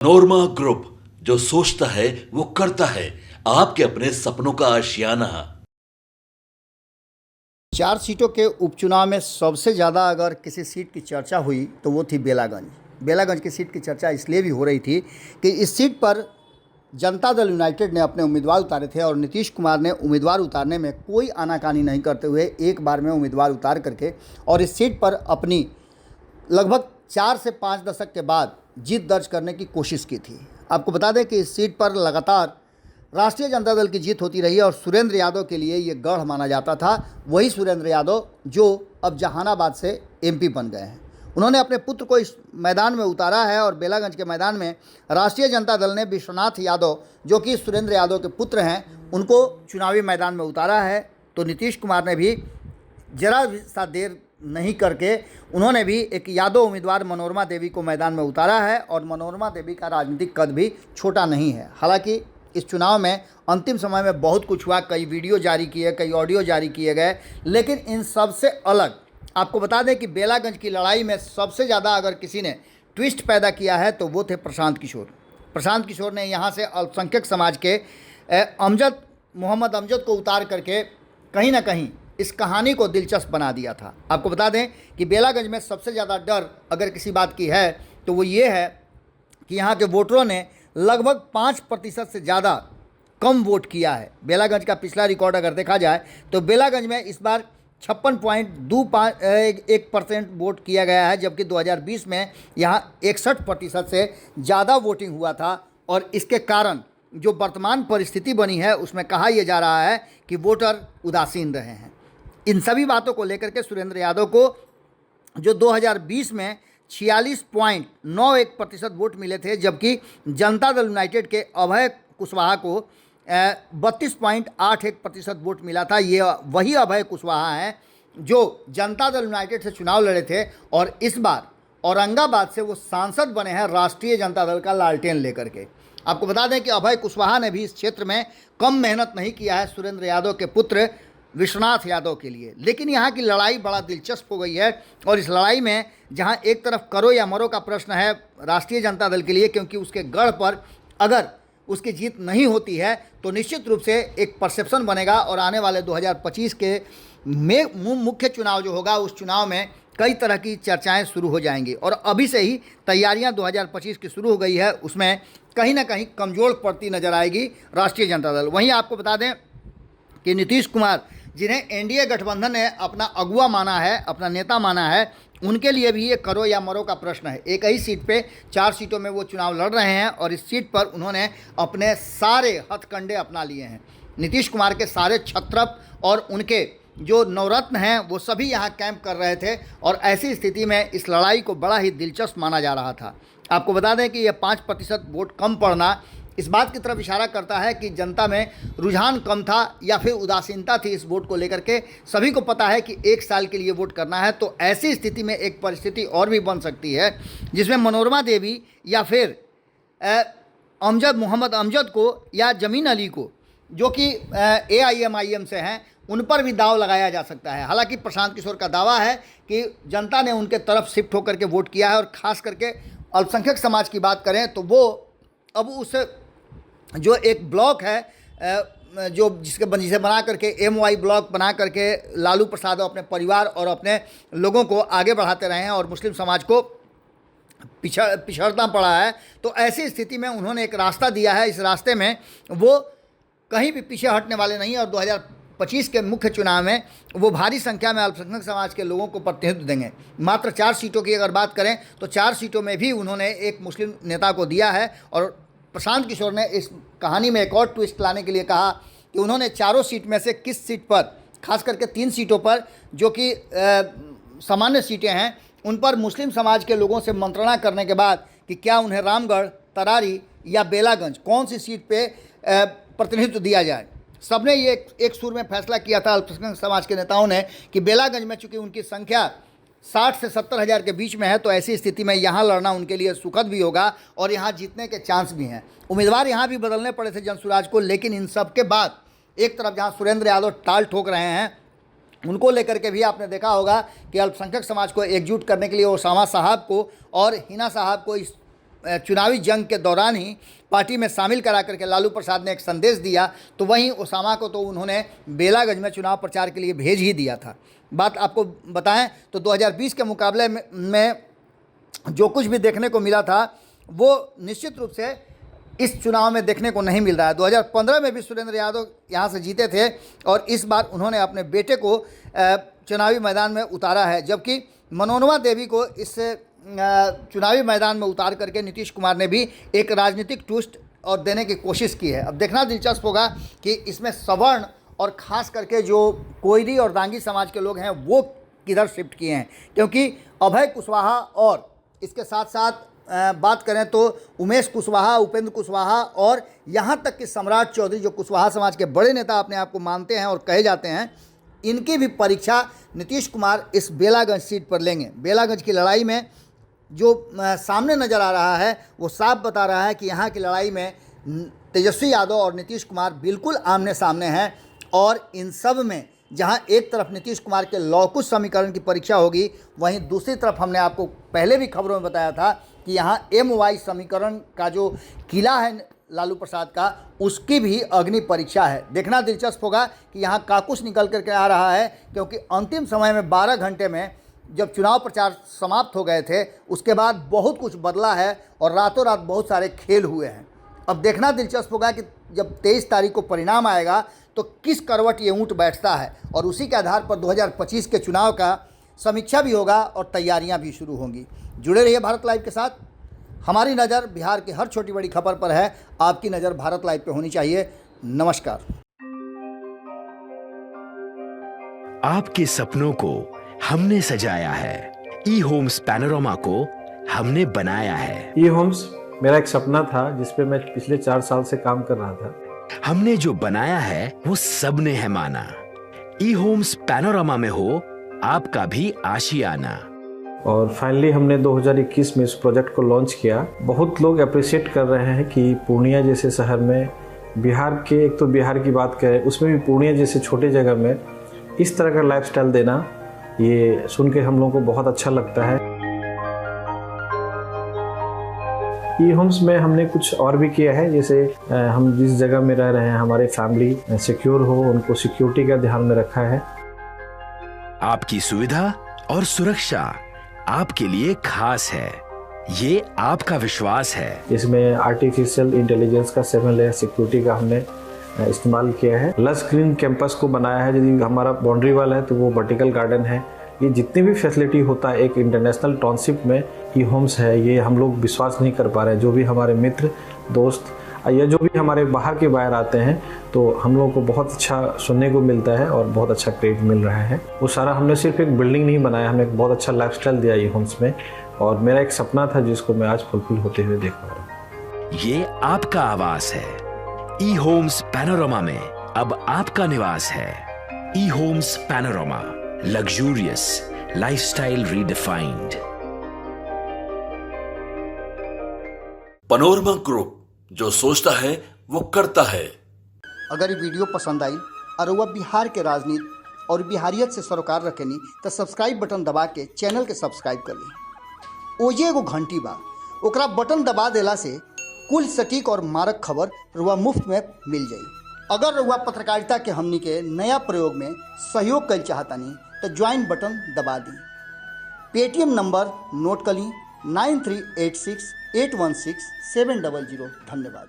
नोरमा group, जो सोचता है वो करता है। आपके अपने सपनों का आशियाना। 4 सीटों के उपचुनाव में सबसे ज़्यादा अगर किसी सीट की चर्चा हुई तो वो थी बेलागंज। बेलागंज की सीट की चर्चा इसलिए भी हो रही थी कि इस सीट पर जनता दल यूनाइटेड ने अपने उम्मीदवार उतारे थे और नीतीश कुमार ने उम्मीदवार उतारने में कोई आनाकानी नहीं करते हुए एक बार में उम्मीदवार उतार करके और इस सीट पर अपनी लगभग 4 से 5 दशक के बाद जीत दर्ज करने की कोशिश की थी। आपको बता दें कि इस सीट पर लगातार राष्ट्रीय जनता दल की जीत होती रही और सुरेंद्र यादव के लिए ये गढ़ माना जाता था। वही सुरेंद्र यादव जो अब जहानाबाद से एमपी बन गए हैं। उन्होंने अपने पुत्र को इस मैदान में उतारा है और बेलागंज के मैदान में राष्ट्रीय जनता दल ने विश्वनाथ यादव, जो कि सुरेंद्र यादव के पुत्र हैं, उनको चुनावी मैदान में उतारा है। तो नीतीश कुमार ने भी जरा सा देर नहीं करके उन्होंने भी एक यादव उम्मीदवार मनोरमा देवी को मैदान में उतारा है और मनोरमा देवी का राजनीतिक कद भी छोटा नहीं है। हालांकि इस चुनाव में अंतिम समय में बहुत कुछ हुआ, कई वीडियो जारी किए, कई ऑडियो जारी किए गए, लेकिन इन सब से अलग आपको बता दें कि बेलागंज की लड़ाई में सबसे ज़्यादा अगर किसी ने ट्विस्ट पैदा किया है तो वो थे प्रशांत किशोर। प्रशांत किशोर ने यहाँ से अल्पसंख्यक समाज के मोहम्मद अमजद को उतार करके कहीं ना कहीं इस कहानी को दिलचस्प बना दिया था। आपको बता दें कि बेलागंज में सबसे ज़्यादा डर अगर किसी बात की है तो वो ये है कि यहाँ के वोटरों ने लगभग 5% से ज़्यादा कम वोट किया है। बेलागंज का पिछला रिकॉर्ड अगर देखा जाए तो बेलागंज में इस बार 56.21% वोट किया गया है, जबकि 2020 में यहाँ 61% से ज़्यादा वोटिंग हुआ था। और इसके कारण जो वर्तमान परिस्थिति बनी है उसमें कहा यह जा रहा है कि वोटर उदासीन रहे हैं। इन सभी बातों को लेकर के सुरेंद्र यादव को जो 2020 में 46.91% वोट मिले थे, जबकि जनता दल यूनाइटेड के अभय कुशवाहा को 32.81% वोट मिला था। ये वही अभय कुशवाहा हैं जो जनता दल यूनाइटेड से चुनाव लड़े थे और इस बार औरंगाबाद से वो सांसद बने हैं राष्ट्रीय जनता दल का लालटेन लेकर के। आपको बता दें कि अभय कुशवाहा ने भी इस क्षेत्र में कम मेहनत नहीं किया है सुरेंद्र यादव के पुत्र विश्वनाथ यादव के लिए। लेकिन यहाँ की लड़ाई बड़ा दिलचस्प हो गई है और इस लड़ाई में जहाँ एक तरफ करो या मरो का प्रश्न है राष्ट्रीय जनता दल के लिए, क्योंकि उसके गढ़ पर अगर उसकी जीत नहीं होती है तो निश्चित रूप से एक परसेप्शन बनेगा और आने वाले 2025 के मुख्य चुनाव जो होगा उस चुनाव में कई तरह की चर्चाएं शुरू हो जाएंगी। और अभी से ही तैयारियां 2025 की शुरू हो गई है, उसमें कहीं ना कहीं कमज़ोर पड़ती नजर आएगी राष्ट्रीय जनता दल। वहीं आपको बता दें कि नीतीश कुमार, जिन्हें एनडीए गठबंधन ने अपना अगुआ माना है, अपना नेता माना है, उनके लिए भी ये करो या मरो का प्रश्न है। एक ही सीट पे 4 सीटों में वो चुनाव लड़ रहे हैं और इस सीट पर उन्होंने अपने सारे हथकंडे अपना लिए हैं। नीतीश कुमार के सारे छत्रप और उनके जो नवरत्न हैं वो सभी यहाँ कैंप कर रहे थे और ऐसी स्थिति में इस लड़ाई को बड़ा ही दिलचस्प माना जा रहा था। आपको बता दें कि यह 5% वोट कम पड़ना इस बात की तरफ इशारा करता है कि जनता में रुझान कम था या फिर उदासीनता थी इस वोट को लेकर के। सभी को पता है कि 1 साल के लिए वोट करना है, तो ऐसी स्थिति में एक परिस्थिति और भी बन सकती है जिसमें मनोरमा देवी या फिर मोहम्मद अमजद को या जमीन अली को, जो कि AIMIM से हैं, उन पर भी दाव लगाया जा सकता है। हालांकि प्रशांत किशोर का दावा है कि जनता ने उनके तरफ शिफ्ट होकर के वोट किया है और ख़ास करके अल्पसंख्यक समाज की बात करें तो वो अब उस जो एक ब्लॉक है जो जिसे बना करके MY ब्लॉक बना करके लालू प्रसाद अपने परिवार और अपने लोगों को आगे बढ़ाते रहे हैं और मुस्लिम समाज को पिछड़ना पड़ा है। तो ऐसी स्थिति में उन्होंने एक रास्ता दिया है, इस रास्ते में वो कहीं भी पीछे हटने वाले नहीं और 2025 के मुख्य चुनाव में वो भारी संख्या में अल्पसंख्यक समाज के लोगों को प्रतिनिधित्व देंगे। मात्र 4 सीटों की अगर बात करें तो 4 सीटों में भी उन्होंने एक मुस्लिम नेता को दिया है। और प्रशांत किशोर ने इस कहानी में एक और ट्विस्ट लाने के लिए कहा कि उन्होंने चारों सीट में से किस सीट पर, खास करके 3 सीटों पर जो कि सामान्य सीटें हैं, उन पर मुस्लिम समाज के लोगों से मंत्रणा करने के बाद कि क्या उन्हें रामगढ़, तरारी या बेलागंज कौन सी सीट पे प्रतिनिधित्व दिया जाए। सबने ये एक सुर में फैसला किया था अल्पसंख्यक समाज के नेताओं ने कि बेलागंज में चूँकि उनकी संख्या 60 से 70 हज़ार के बीच में है तो ऐसी स्थिति में यहाँ लड़ना उनके लिए सुखद भी होगा और यहाँ जीतने के चांस भी हैं। उम्मीदवार यहाँ भी बदलने पड़े थे जनसुराज को, लेकिन इन सब के बाद एक तरफ जहाँ सुरेंद्र यादव टाल ठोक रहे हैं, उनको लेकर के भी आपने देखा होगा कि अल्पसंख्यक समाज को एकजुट करने के लिए ओसामा साहब को और हिना साहब को इस चुनावी जंग के दौरान ही पार्टी में शामिल करा करके लालू प्रसाद ने एक संदेश दिया, तो वहीं ओसामा को तो उन्होंने बेलागंज में चुनाव प्रचार के लिए भेज ही दिया था। बात आपको बताएं तो 2020 के मुकाबले में जो कुछ भी देखने को मिला था वो निश्चित रूप से इस चुनाव में देखने को नहीं मिल रहा है। 2015 में भी सुरेंद्र यादव यहाँ से जीते थे और इस बार उन्होंने अपने बेटे को चुनावी मैदान में उतारा है, जबकि मनोरमा देवी को इस चुनावी मैदान में उतार करके नीतीश कुमार ने भी एक राजनीतिक ट्विस्ट और देने की कोशिश की है। अब देखना दिलचस्प होगा कि इसमें सवर्ण और ख़ास करके जो कोयरी और दांगी समाज के लोग हैं वो किधर शिफ्ट किए हैं, क्योंकि अभय कुशवाहा और इसके साथ साथ बात करें तो उमेश कुशवाहा, उपेंद्र कुशवाहा और यहाँ तक कि सम्राट चौधरी जो कुशवाहा समाज के बड़े नेता अपने आप को मानते हैं और कहे जाते हैं, इनकी भी परीक्षा नीतीश कुमार इस बेलागंज सीट पर लेंगे। बेलागंज की लड़ाई में जो सामने नज़र आ रहा है वो साफ बता रहा है कि यहाँ की लड़ाई में तेजस्वी यादव और नीतीश कुमार बिल्कुल आमने सामने हैं। और इन सब में जहाँ एक तरफ नीतीश कुमार के लौकुश समीकरण की परीक्षा होगी, वहीं दूसरी तरफ हमने आपको पहले भी खबरों में बताया था कि यहाँ MY समीकरण का जो किला है लालू प्रसाद का, उसकी भी अग्नि परीक्षा है। देखना दिलचस्प होगा कि यहाँ काकुश निकल करके आ रहा है, क्योंकि अंतिम समय में 12 घंटे में जब चुनाव प्रचार समाप्त हो गए थे उसके बाद बहुत कुछ बदला है और रातों रात बहुत सारे खेल हुए हैं। अब देखना दिलचस्प होगा कि जब 23 तारीख को परिणाम आएगा तो किस करवट ये ऊँट बैठता है, और उसी के आधार पर 2025 के चुनाव का समीक्षा भी होगा और तैयारियां भी शुरू होंगी। जुड़े रहिए भारत लाइव के साथ। हमारी नज़र बिहार की हर छोटी बड़ी खबर पर है, आपकी नज़र भारत लाइव पे होनी चाहिए। नमस्कार। आपके सपनों को हमने सजाया है, ई होम्स पैनोरमा को हमने बनाया है। ई होम्स मेरा एक सपना था जिस पे मैं पिछले 4 साल से काम कर रहा था। हमने जो बनाया है वो सबने है माना। ई होम्स पैनोरमा में हो आपका भी आशियाना। और फाइनली हमने 2021 में इस प्रोजेक्ट को लॉन्च किया। बहुत लोग अप्रिशिएट कर रहे हैं कि पूर्णिया जैसे शहर में, बिहार के, एक तो बिहार की बात करें उसमें भी पूर्णिया जैसे छोटे जगह में इस तरह का लाइफस्टाइल देना, ये सुन के हम लोगों को बहुत अच्छा लगता है। ई होम्स में हमने कुछ और भी किया है, जैसे हम जिस जगह में रह रहे हैं हमारे फैमिली सिक्योर हो, उनको सिक्योरिटी का ध्यान में रखा है। आपकी सुविधा और सुरक्षा आपके लिए खास है, ये आपका विश्वास है। इसमें आर्टिफिशियल इंटेलिजेंस का 7 लेयर सिक्योरिटी का हमने इस्तेमाल किया है। लस ग्रीन कैंपस को बनाया है। यदि हमारा बाउंड्री वाल है तो वो वर्टिकल गार्डन है। ये जितनी भी फैसिलिटी होता है एक इंटरनेशनल टाउनशिप में ई होम्स है, ये हम लोग विश्वास नहीं कर पा रहे हैं। जो भी हमारे मित्र, दोस्त या जो भी हमारे बाहर के बाहर आते हैं तो हम लोगों को बहुत अच्छा सुनने को मिलता है और बहुत अच्छा क्रेडिट मिल रहा है। वो सारा हमने सिर्फ एक बिल्डिंग नहीं बनाया, हमने एक बहुत अच्छा लाइफस्टाइल दिया ई होम्स में, और मेरा एक सपना था जिसको मैं आज फुलफिल होते हुए देख पा रहा हूँ। ये आपका आवास है। ई होम्स पैनोरमा में अब आपका निवास है। E Homes Panorama, luxurious lifestyle redefined. Panorama group, जो सोचता है वो करता है। अगर ये वीडियो पसंद आई और वह बिहार के राजनीति और बिहारियत से सरोकार रखेनी तो सब्सक्राइब बटन दबा के चैनल के सब्सक्राइब कर ली। ओजे एगो घंटी बा, ओकरा बटन दबा देला से कुल सटीक और मारक खबर रुआ मुफ्त में मिल जाई। अगर रुआ पत्रकारिता के हमनी के नया प्रयोग में सहयोग कर चाहतानी तो ज्वाइन बटन दबा दी। पेटीएम नंबर नोट कर ली 9386 816 700। धन्यवाद।